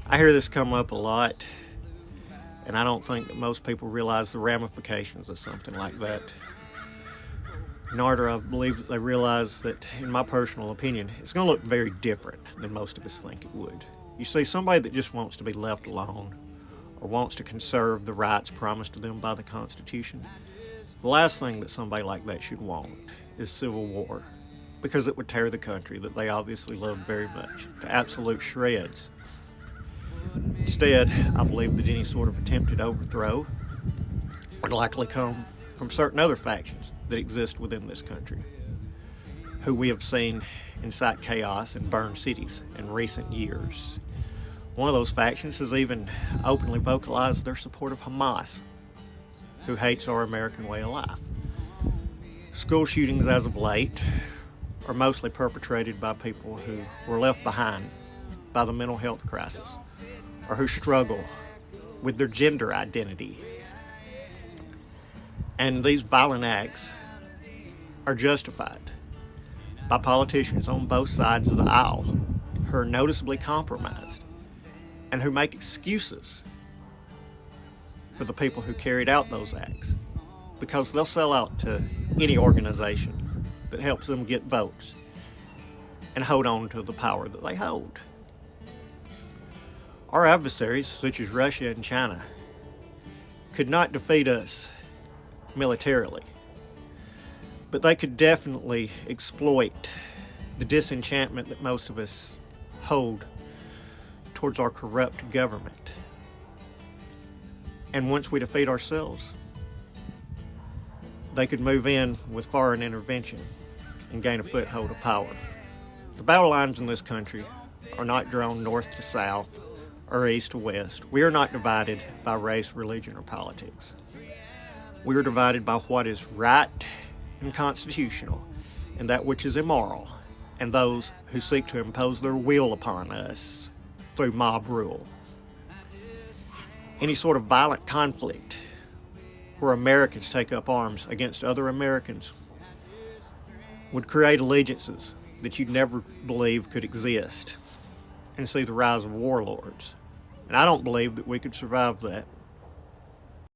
I hear this come up a lot, and I don't think that most people realize the ramifications of something like that. Nor do I believe that they realize that, in my personal opinion, it's going to look very different than most of us think it would. You see, somebody that just wants to be left alone or wants to conserve the rights promised to them by the Constitution, the last thing that somebody like that should want is civil war, because it would tear the country that they obviously love very much to absolute shreds. Instead, I believe that any sort of attempted overthrow would likely come from certain other factions that exist within this country, who we have seen incite chaos and burn cities in recent years. One of those factions has even openly vocalized their support of Hamas, who hates our American way of life. School shootings as of late are mostly perpetrated by people who were left behind by the mental health crisis or who struggle with their gender identity. And these violent acts are justified by politicians on both sides of the aisle who are noticeably compromised and who make excuses for the people who carried out those acts because they'll sell out to any organization that helps them get votes and hold on to the power that they hold. Our adversaries, such as Russia and China, could not defeat us militarily, but they could definitely exploit the disenchantment that most of us hold towards our corrupt government. And once we defeat ourselves, they could move in with foreign intervention and gain a foothold of power. The battle lines in this country are not drawn north to south or east to west. We are not divided by race, religion, or politics. We are divided by what is right and constitutional and that which is immoral, and those who seek to impose their will upon us through mob rule. Any sort of violent conflict where Americans take up arms against other Americans would create allegiances that you'd never believe could exist and see the rise of warlords. And I don't believe that we could survive that.